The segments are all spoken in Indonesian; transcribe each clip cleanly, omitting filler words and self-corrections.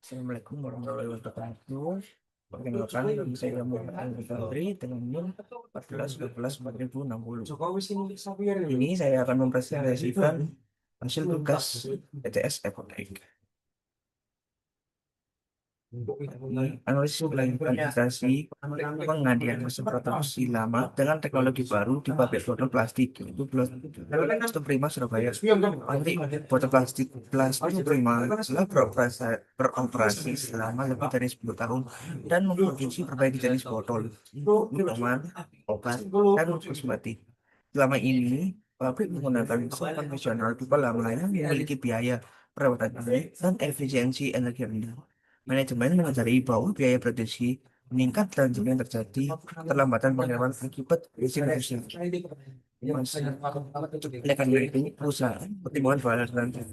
Assalamualaikum warahmatullahi wabarakatuh. Perkenalkan, nama saya Muhammad Febri dengan NIM 14 Ini saya akan mempresentasikan hasil tugas ETS Ekotek. Analisis melakukan investasi pengadilan mesin produksi lama dengan teknologi baru di pabrik botol plastik itu Prima Surabaya. Pabrik botol plastik Prima telah beroperasi selama lebih dari 10 tahun dan memproduksi berbagai jenis botol, minuman, obat, dan kosmetik. Selama ini, pabrik menggunakan mesin konvensional tipe lama yang memiliki biaya perawatan tinggi dan efisiensi energi rendah. Manajemen menyadari bahwa biaya produksi meningkat dan jika terjadi keterlambatan pengiriman akibat mesin rusak. Oleh karena itu, perusahaan pertimbangan berdasarkan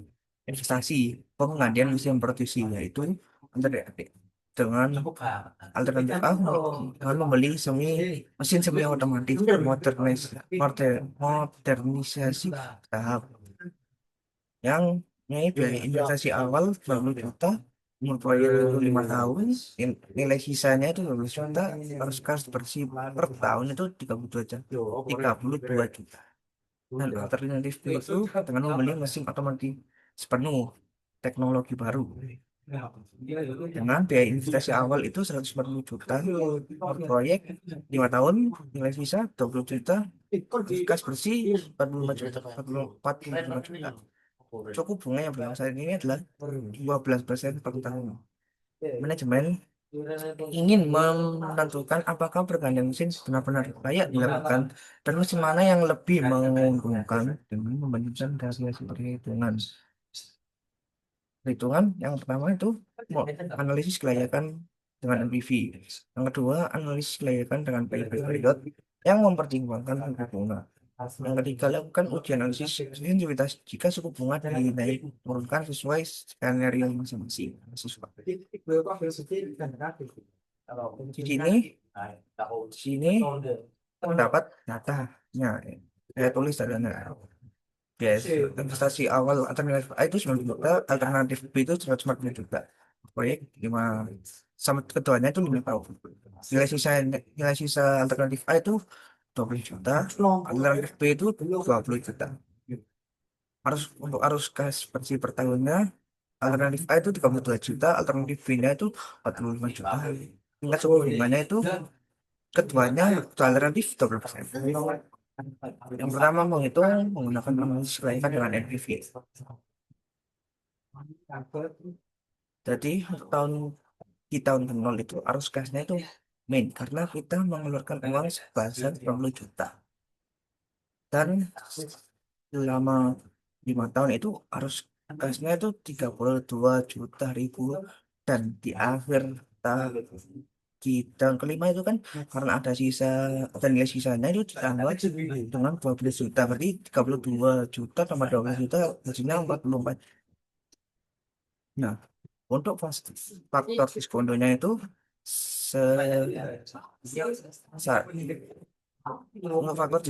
investasi penggantian mesin produksi yaitu antara dengan alternatif A dengan membeli mesin semi otomatis modernisasi tahap yang biaya investasi awal 20 juta, umur proyek itu 5 tahun, nilai sisanya itu 12 juta, harus kas bersih per tahun itu 32 juta. Dan alternatif itu dengan membeli mesin otomatis sepenuh teknologi baru. Dengan biaya investasi awal itu 140 juta per proyek 5 tahun, nilai sisa 20 juta, kas bersih 45 juta, 45 juta. Cukup bunga yang berlaku saat ini adalah 12% per tahun. Manajemen ingin menentukan apakah pergantian mesin benar-benar layak dilakukan dan mesin mana yang lebih menguntungkan dengan membandingkan dari hasil perhitungan. Perhitungan yang pertama itu analisis kelayakan dengan NPV. Yang kedua, analisis kelayakan dengan PIB period yang mempertimbangkan suku bunga. Yang ketiga, lakukan uji analisis sensitivitas jika suku bunga dinaik turunkan sesuai skenario masing-masing. Di sini terdapat datanya. Saya tulis datanya. Yes, investasi awal alternatif A itu 90 juta, alternatif B itu 140 juta. Proyek 5 sama ketuanya itu 5 tahun. Nilai sisa alternatif A itu 20 juta, alternatif B itu 20 juta. Untuk arus kas bersih per tahunnya, alternatif A itu 32 juta, alternatif B-nya itu 45 juta. Tingkat suku bunganya itu keduanya alternatif 12%. Yang pertama menghitung menggunakan analisis kelaikan dengan NPV. Jadi untuk tahun ke nol itu arus kasnya itu main karena kita mengeluarkan uang sebesar 20 juta dan selama 5 tahun itu arus kasnya itu 32 juta ribu dan di akhir tahun di tahun kelima itu kan karena ada sisa dan nilai sisanya itu ditambah dengan 12 juta berarti 32 juta tambah 12 juta hasilnya 44. Nah, untuk faktor diskontonya itu se sa- untuk faktor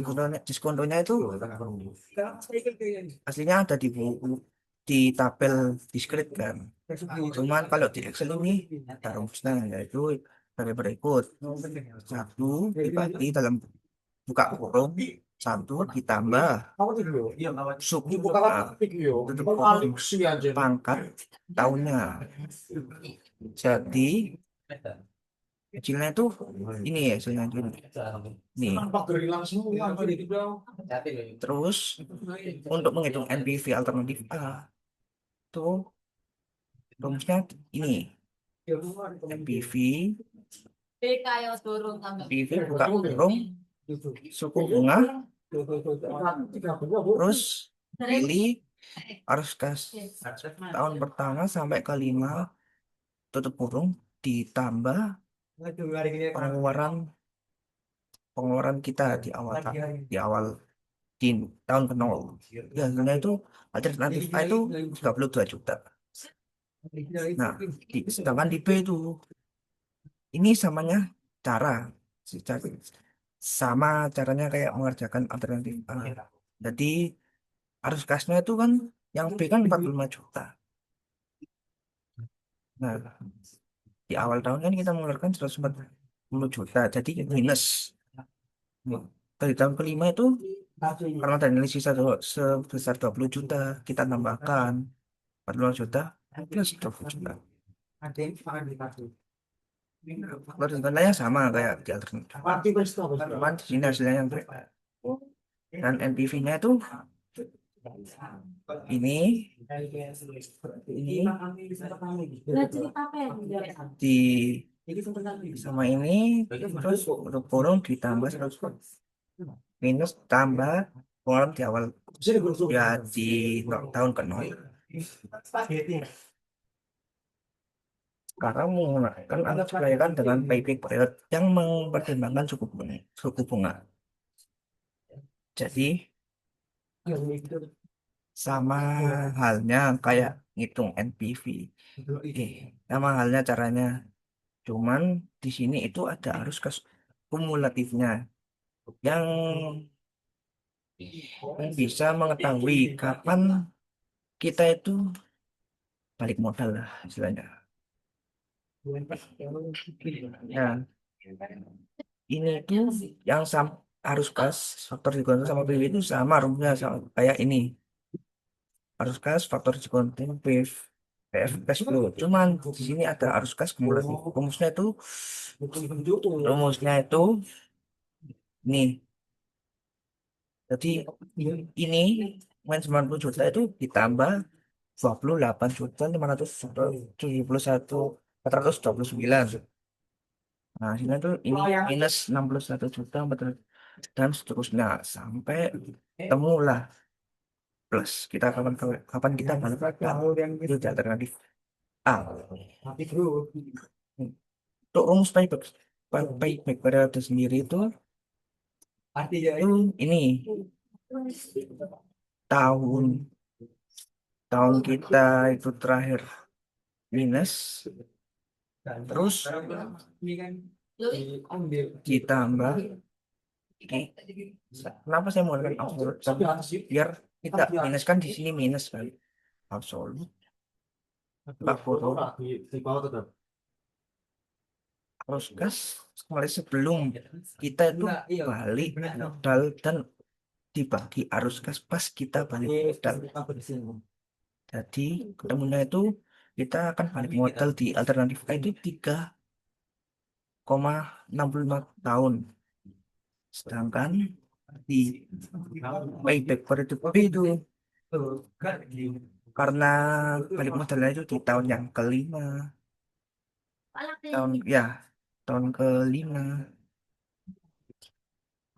diskontonya itu aslinya ada di buku di tabel diskret kan. Cuman kalau di Excel ini ada rumusnya yaitu dari berikut. Satu dibagi dalam buka kurung, satu ditambah suku tutup kurung pangkat tahunnya. Jadi kecilnya itu ini ya hasilnya itu nih. Terus untuk menghitung NPV alternatif A tuh rumusnya ini NPV buka kurung suku bunga terus pilih arus kas tahun pertama sampai kelima tutup kurung ditambah pengeluaran pengeluaran kita di awal di tahun ke nol. Ya, hasilnya itu alternatif A itu 32 juta. Nah, sedangkan di B itu ini samanya cara sama caranya kayak mengerjakan alternatif A. Jadi arus kasnya itu kan yang B kan 45 juta. Nah, di awal tahun kan kita mengeluarkan 140 juta, jadi minus. Nah, dari tahun kelima itu karena ada nilai sisa sebesar 20 juta, kita tambahkan 45 juta plus 20 juta. Perhitungannya sama kayak di alternatif. Cuman di sini hasilnya yang berbeda. Dan NPV-nya itu ini di sama ini terus kurung ditambah 100 minus tambah pengeluaran di awal ya di tahun ke nol karena menggunakan alat pembayaran dengan payback period yang mempertimbangkan suku bunga. Jadi sama halnya kayak ngitung NPV. Sama halnya caranya. Cuman di sini itu ada arus kumulatifnya yang bisa mengetahui kapan kita itu balik modal lah istilahnya. Nah, ini tuh yang arus kas faktor dikontrol sama PW itu sama rumusnya sama kayak ini. Arus kas faktor dikontrol PF cash flow. Cuman di sini ada arus kas kumulatif. Rumusnya itu nih. Jadi ini main 90 juta itu ditambah 28 juta 571 429. Nah, sini tuh ini minus 61 juta 400 dan seterusnya sampai temulah plus. Kita kapan kapan kita balik itu di alternatif A. Untuk rumus payback periode sendiri itu ini tahun tahun kita itu terakhir minus terus ditambah kenapa saya menggunakan absolut biar kita minus kan di sini minus kan absolut 40 terus gas mulai sebelum kita itu balik modal dan dibagi arus gas pas kita balik modal. Jadi ketemunya itu kita akan balik modal di alternatif A itu 3,65 tahun. Sedangkan di payback period B itu karena balik modalnya itu di tahun yang kelima, tahun ya tahun kelima.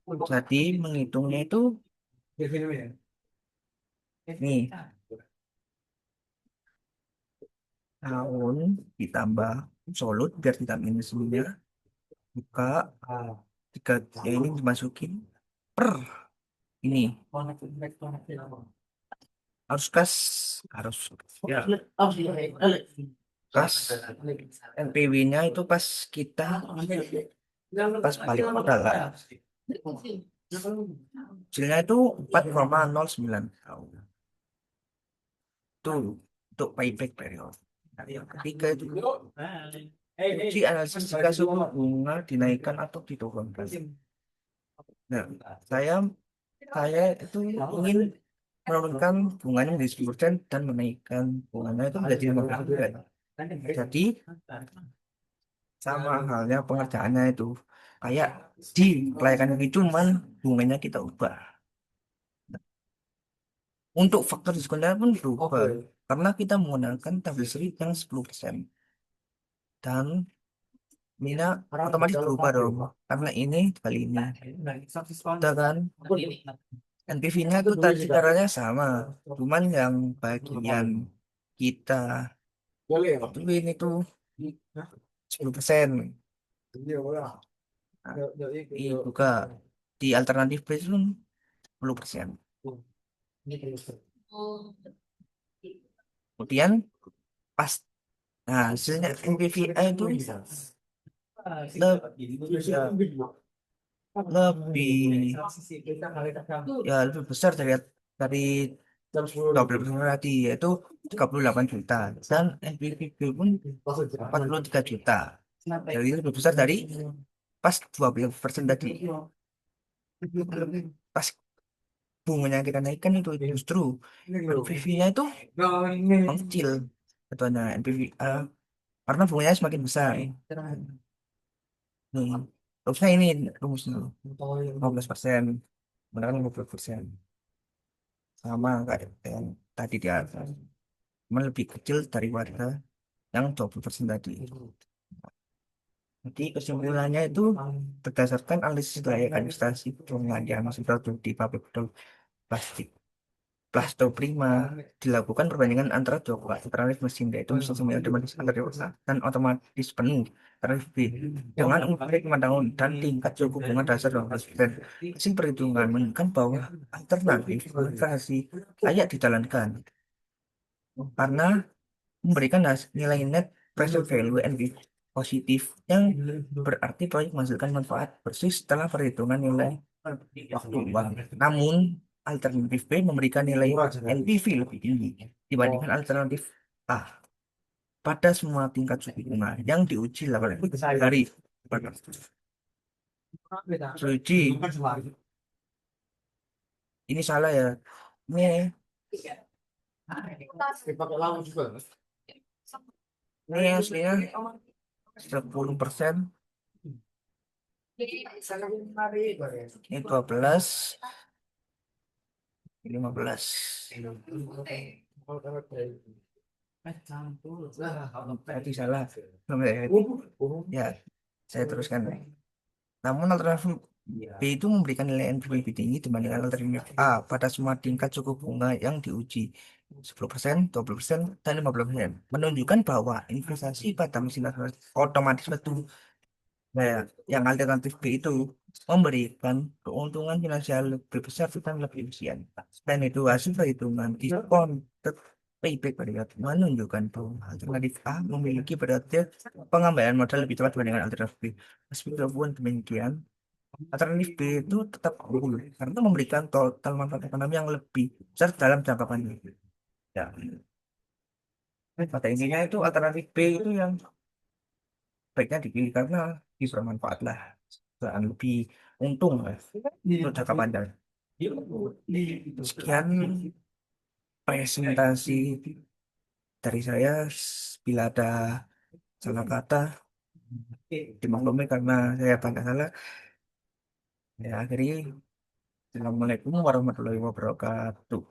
Jadi menghitungnya itu nih tahun ditambah absolut biar tidak minus semuanya buka jika ya ini dimasukin per ini harus kas harus ya kas NPW-nya itu pas kita pas balik modal lah hasilnya itu 4,09 tahun tuh untuk payback period. Nah, yang ketiga itu uji analisis jika suku bunga dinaikkan atau diturunkan. Nah, saya saya itu ingin menurunkan bunganya menjadi 10% dan menaikkan bunganya itu menjadi 15%. Jadi sama halnya pengerjaannya itu kayak di kelayakan ini cuman bunganya kita ubah. Untuk faktor diskonnya pun berubah karena kita menggunakan tabel seri yang 10% dan Mina otomatis berubah dong karena ini kali ini udah kan NPV-nya tuh tadi caranya sama cuman yang bagian kita waktu ini tuh 10%. Nah, ini juga di alternatif B itu 10%. Kemudian pas hasilnya NPVA itu lebih lebih ya lebih besar dari 12% tadi yaitu 38 juta dan NPV pun 43 juta. Jadi lebih besar dari pas 12% tadi. Pas bunganya kita naikkan itu justru NPV-nya itu mengecil. Betulnya NPV karena bunganya semakin besar. Nih, rumusnya ini rumusnya 15%, benar 15%, sama kayak yang tadi di atas, cuma lebih kecil dari warga yang 20% tadi. Jadi kesimpulannya itu berdasarkan analisis layak administrasi pengadaan mesin produk di pabrik botol plastik Plasto Prima dilakukan perbandingan antara dua alternatif mesin yaitu mesin semi otomatis antar dewasa dan otomatis penuh tarif B dengan umur 5 tahun dan tingkat suku bunga dasar 12%. Hasil perhitungan menunjukkan bahwa alternatif investasi layak dijalankan karena memberikan nilai net present value NPV positif yang berarti proyek menghasilkan manfaat bersih setelah perhitungan nilai waktu uang. Namun, alternatif B memberikan nilai NPV lebih tinggi dibandingkan alternatif A pada semua tingkat suku bunga yang diuji 8 dari Suci. Ini salah ya. Ini ini aslinya 10%, ini 12, 15. Berarti salah. Ya, saya teruskan. Namun alternatif B itu memberikan nilai NPV lebih tinggi dibandingkan alternatif A pada semua tingkat suku bunga yang diuji 10%, 20%, dan 15%. Menunjukkan bahwa investasi pada mesin otomatis batu nah, yang alternatif B itu memberikan keuntungan finansial lebih besar dan lebih efisien. Dan itu hasil perhitungan diskon payback period menunjukkan bahwa alternatif A memiliki periode pengembalian modal lebih cepat dibandingkan alternatif B. Meskipun demikian, alternatif B itu tetap unggul karena memberikan total manfaat ekonomi yang lebih besar dalam jangka panjang. Ya, pada intinya itu alternatif B itu yang baiknya dipilih karena bisa bermanfaat lah dan lebih untung lah untuk jangka panjang. Sekian presentasi dari saya. Bila ada salah kata dimaklumi karena saya banyak salah. Ya, akhiri. Assalamualaikum warahmatullahi wabarakatuh.